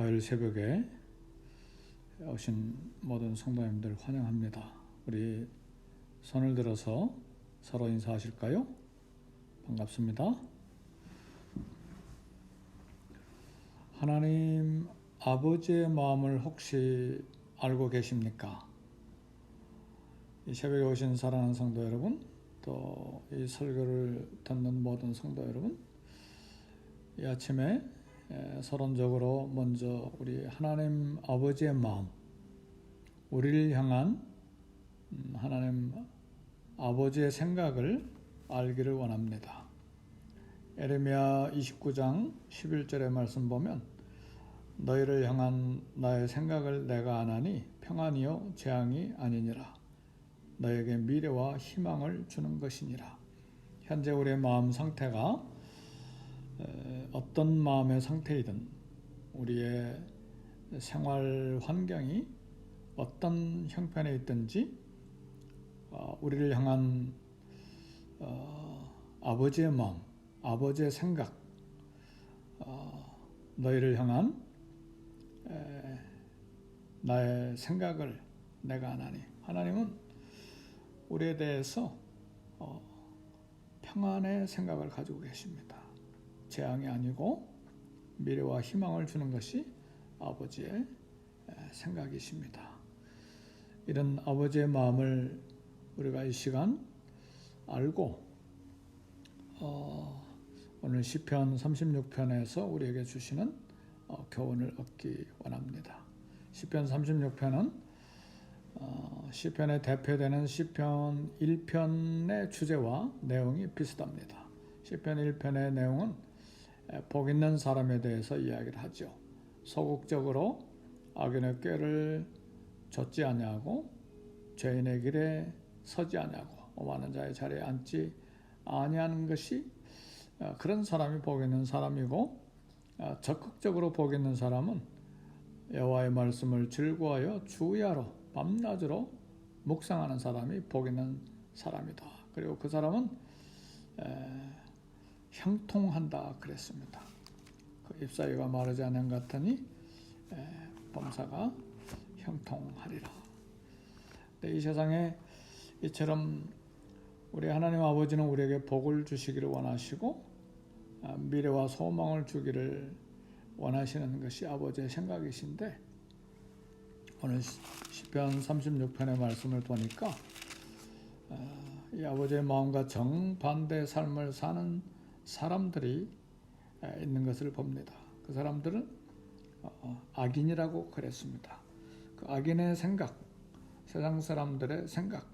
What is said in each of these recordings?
화요일 새벽에 오신 모든 성도님들 환영합니다. 우리 손을 들어서 서로 인사하실까요? 반갑습니다. 하나님 아버지의 마음을 혹시 알고 계십니까? 이 새벽에 오신 사랑하는 성도 여러분, 또 이 설교를 듣는 모든 성도 여러분, 이 아침에 서론적으로 먼저 우리 하나님 아버지의 마음, 우리를 향한 하나님 아버지의 생각을 알기를 원합니다. 에레미야 29장 11절의 말씀 보면 너희를 향한 나의 생각을 내가 아나니 평안이요 재앙이 아니니라. 너에게 미래와 희망을 주는 것이니라. 현재 우리의 마음 상태가 어떤 마음의 상태이든 우리의 생활 환경이 어떤 형편에 있든지 우리를 향한 아버지의 마음, 아버지의 생각, 너희를 향한 나의 생각을 내가 아나니, 하나님은 우리에 대해서 평안의 생각을 가지고 계십니다. 재앙이 아니고 미래와 희망을 주는 것이 아버지의 생각이십니다. 이런 아버지의 마음을 우리가 이 시간 알고 오늘 시편 36편에서 우리에게 주시는 교훈을 얻기 원합니다. 시편 36편은 시편에 대표되는 시편 1편의 주제와 내용이 비슷합니다. 시편 1편의 내용은 복 있는 사람에 대해서 이야기를 하죠. 소극적으로 악인의 꾀를 좇지 아니하고 죄인의 길에 서지 아니하고 오만한 자의 자리에 앉지 아니하는 것이 그런 사람이 복 있는 사람이고, 적극적으로 복 있는 사람은 여호와의 말씀을 즐거워하여 주야로 밤낮으로 묵상하는 사람이 복 있는 사람이다. 그리고 그 사람은 형통한다 그랬습니다. 그 잎사귀가 마르지 않은 것 같으니 범사가 형통하리라. 이 세상에 이처럼 우리 하나님 아버지는 우리에게 복을 주시기를 원하시고 미래와 소망을 주기를 원하시는 것이 아버지의 생각이신데, 오늘 시편 36편의 말씀을 보니까 이 아버지의 마음과 정반대의 삶을 사는 사람들이 있는 것을 봅니다. 그 사람들은 악인이라고 그랬습니다. 그 악인의 생각, 세상 사람들의 생각,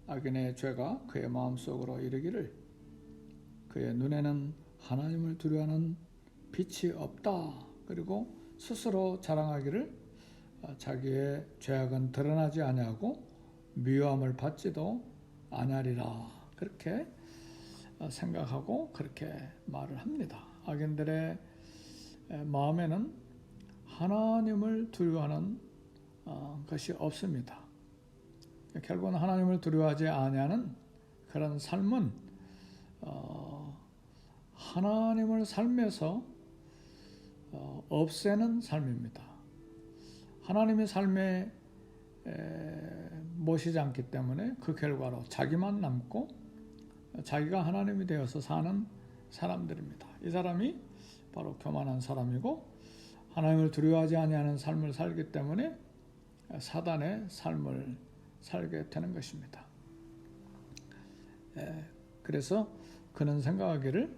악인의 죄가 그의 마음속으로 이르기를 그의 눈에는 하나님을 두려워하는 빛이 없다. 그리고 스스로 자랑하기를 자기의 죄악은 드러나지 아니하고 미워함을 받지도 아니하리라. 그렇게 생각하고 그렇게 말을 합니다. 악인들의 마음에는 하나님을 두려워하는 것이 없습니다. 결국은 하나님을 두려워하지 아니하는 그런 삶은 하나님을 삶에서 없애는 삶입니다. 하나님의 삶에 모시지 않기 때문에 그 결과로 자기만 남고 자기가 하나님이 되어서 사는 사람들입니다. 이 사람이 바로 교만한 사람이고, 하나님을 두려워하지 아니하는 삶을 살기 때문에 사단의 삶을 살게 되는 것입니다. 그래서 그는 생각하기를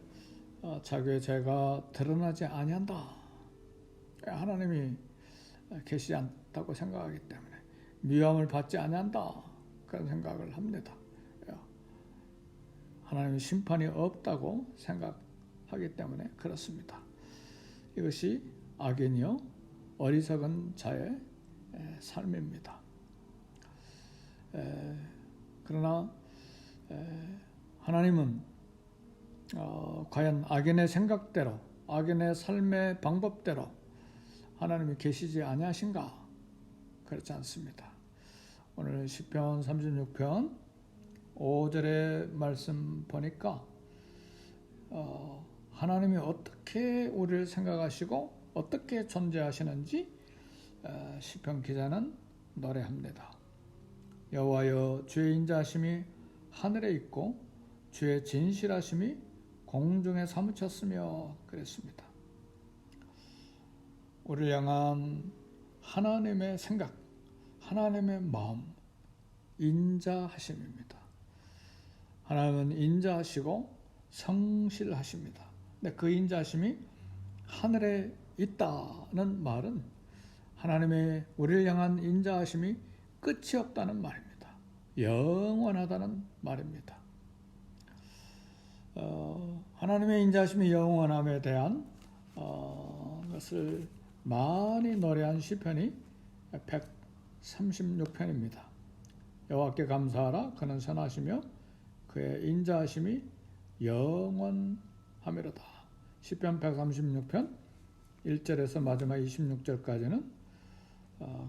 자기의 죄가 드러나지 아니한다. 하나님이 계시지 않다고 생각하기 때문에 미움을 받지 아니한다. 그런 생각을 합니다. 하나님의 심판이 없다고 생각하기 때문에 그렇습니다. 이것이 악인이요 어리석은 자의 삶입니다. 그러나 하나님은 과연 악인의 생각대로, 악인의 삶의 방법대로 하나님이 계시지 아니하신가? 그렇지 않습니다. 오늘 시편 36편 5절의 말씀 보니까 하나님이 어떻게 우리를 생각하시고 어떻게 존재하시는지 시편 기자는 노래합니다. 여호와여, 주의 인자하심이 하늘에 있고 주의 진실하심이 공중에 사무쳤으며 그랬습니다. 우리를 향한 하나님의 생각, 하나님의 마음, 인자하심입니다. 하나님은 인자하시고 성실하십니다. 근데 그 인자하심이 하늘에 있다는 말은 하나님의 우리를 향한 인자하심이 끝이 없다는 말입니다. 영원하다는 말입니다. 하나님의 인자하심이 영원함에 대한 것을 많이 노래한 시편이 136편입니다. 여호와께 감사하라, 그는 선하시며 그의 인자하심이 영원하미로다. 시편 136편 1절에서 마지막 26절까지는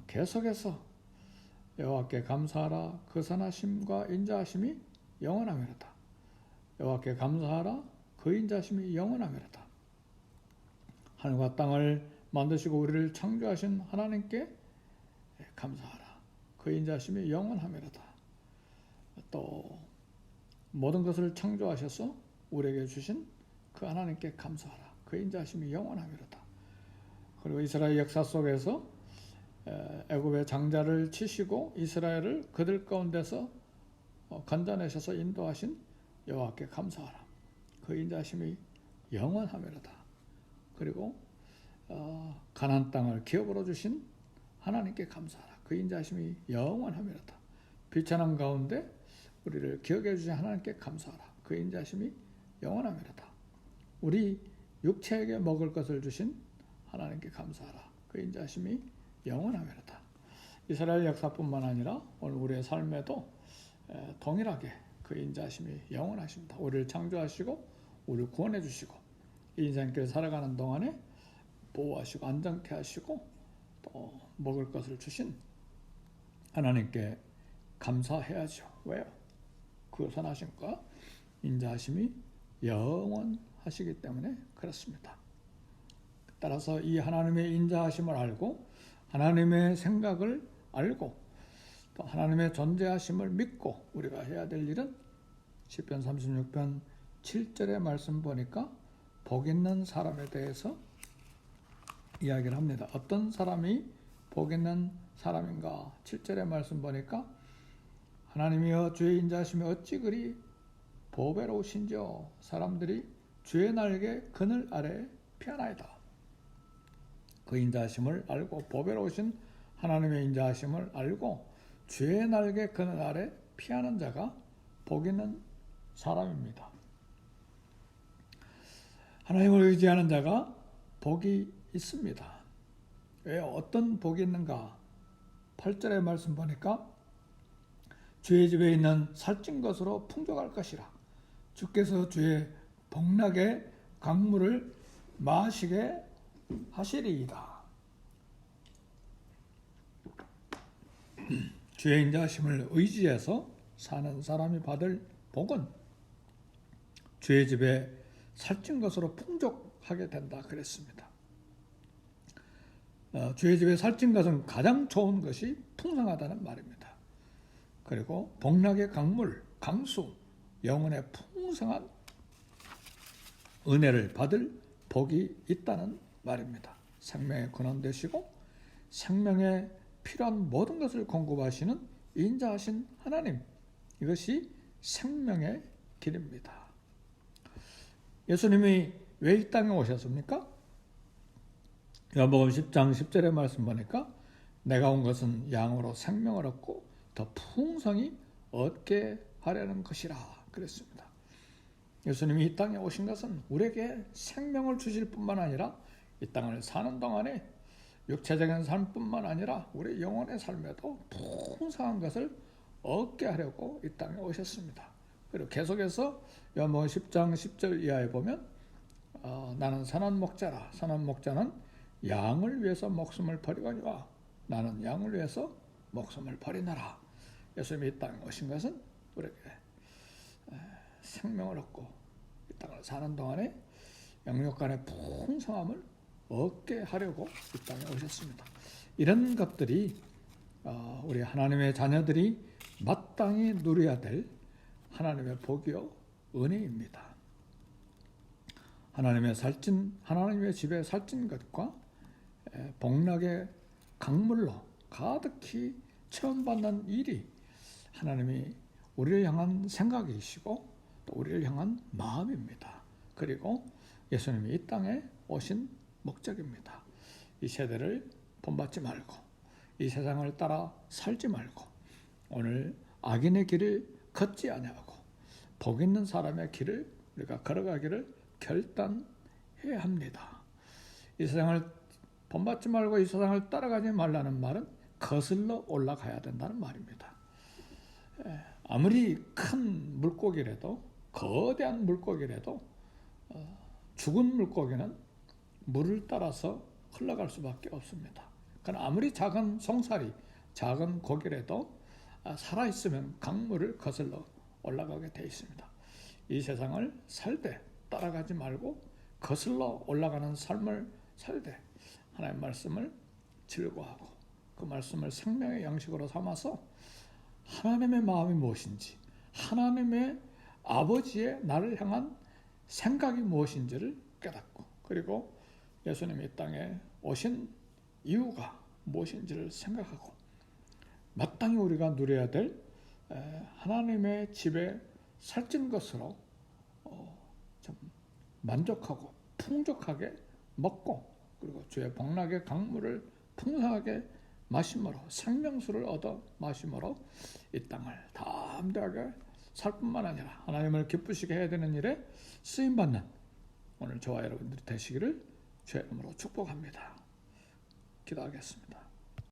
계속해서 여호와께 감사하라, 그 선하심과 인자하심이 영원하미로다. 여호와께 감사하라, 그 인자하심이 영원하미로다. 하늘과 땅을 만드시고 우리를 창조하신 하나님께 감사하라, 그 인자하심이 영원하미로다. 또 모든 것을 창조하셔서 우리에게 주신 그 하나님께 감사하라, 그 인자하심이 영원하미로다. 그리고 이스라엘 역사 속에서 애굽의 장자를 치시고 이스라엘을 그들 가운데서 건져내셔서 인도하신 여호와께 감사하라, 그 인자하심이 영원하미로다. 그리고 가나안 땅을 기업으로 주신 하나님께 감사하라, 그 인자하심이 영원하미로다. 비천한 가운데 우리를 기억해 주신 하나님께 감사하라, 그 인자하심이 영원하미로다. 우리 육체에게 먹을 것을 주신 하나님께 감사하라, 그 인자하심이 영원하미로다. 이스라엘 역사뿐만 아니라 오늘 우리의 삶에도 동일하게 그 인자하심이 영원하십니다. 우리를 창조하시고 우리를 구원해 주시고 이 인생길 살아가는 동안에 보호하시고 안전케 하시고 또 먹을 것을 주신 하나님께 감사해야죠. 왜요? 그 선하심과 인자하심이 영원하시기 때문에 그렇습니다. 따라서 이 하나님의 인자하심을 알고 하나님의 생각을 알고 또 하나님의 존재하심을 믿고 우리가 해야 될 일은 시편 36편 7절의 말씀 보니까 복 있는 사람에 대해서 이야기를 합니다. 어떤 사람이 복 있는 사람인가? 7절의 말씀 보니까 하나님이여, 주의 인자하심이 어찌 그리 보배로우신지요. 사람들이 주의 날개 그늘 아래 피하나이다. 그 인자하심을 알고 보배로우신 하나님의 인자하심을 알고 주의 날개 그늘 아래 피하는 자가 복 있는 사람입니다. 하나님을 의지하는 자가 복이 있습니다. 왜 어떤 복이 있는가? 8절의 말씀 보니까 주의 집에 있는 살찐 것으로 풍족할 것이라. 주께서 주의 복락의 강물을 마시게 하시리이다. 주의 인자하심을 의지해서 사는 사람이 받을 복은 주의 집에 살찐 것으로 풍족하게 된다 그랬습니다. 주의 집에 살찐 것은 가장 좋은 것이 풍성하다는 말입니다. 그리고 복락의 강물, 강수, 영혼의 풍성한 은혜를 받을 복이 있다는 말입니다. 생명의 근원 되시고 생명에 필요한 모든 것을 공급하시는 인자하신 하나님, 이것이 생명의 길입니다. 예수님이 왜 이 땅에 오셨습니까? 요한복음 10장 10절의 말씀 보니까 내가 온 것은 양으로 생명을 얻고 더 풍성히 얻게 하려는 것이라 그랬습니다. 예수님이 이 땅에 오신 것은 우리에게 생명을 주실 뿐만 아니라 이 땅을 사는 동안에 육체적인 삶뿐만 아니라 우리 영혼의 삶에도 풍성한 것을 얻게 하려고 이 땅에 오셨습니다. 그리고 계속해서 요한복음 10장 10절 이하에 보면 나는 선한 목자라. 선한 목자는 양을 위해서 목숨을 버리거니와 나는 양을 위해서 목숨을 버리노라. 예수님이 이 땅에 오신 것은 우리에게 생명을 얻고 이 땅을 사는 동안에 영육간의 풍성함을 얻게 하려고 이 땅에 오셨습니다. 이런 것들이 우리 하나님의 자녀들이 마땅히 누려야 될 하나님의 복이요 은혜입니다. 하나님의 집에 살찐 것과 복락의 강물로 가득히 체험받는 일이 하나님이 우리를 향한 생각이시고 또 우리를 향한 마음입니다. 그리고 예수님이 이 땅에 오신 목적입니다. 이 세대를 본받지 말고 이 세상을 따라 살지 말고 오늘 악인의 길을 걷지 아니하고 복 있는 사람의 길을 우리가 걸어가기를 결단해야 합니다. 이 세상을 본받지 말고 이 세상을 따라가지 말라는 말은 거슬러 올라가야 된다는 말입니다. 아무리 큰 물고기라도 거대한 물고기라도 죽은 물고기는 물을 따라서 흘러갈 수밖에 없습니다. 그러나 아무리 작은 송사리, 작은 고기라도 살아있으면 강물을 거슬러 올라가게 되어 있습니다. 이 세상을 살되 따라가지 말고 거슬러 올라가는 삶을 살되 하나님의 말씀을 즐거워하고 그 말씀을 생명의 양식으로 삼아서 하나님의 마음이 무엇인지 하나님의 아버지의 나를 향한 생각이 무엇인지를 깨닫고 그리고 예수님이 이 땅에 오신 이유가 무엇인지를 생각하고 마땅히 우리가 누려야 될 하나님의 집에 살찐 것으로 좀 만족하고 풍족하게 먹고 그리고 주의 복락의 강물을 풍성하게 마심으로 생명수를 얻어 마심으로 이 땅을 담대하게 살 뿐만 아니라 하나님을 기쁘시게 해야 되는 일에 쓰임받는 오늘 저와 여러분들이 되시기를 주의 이름으로 축복합니다. 기도하겠습니다.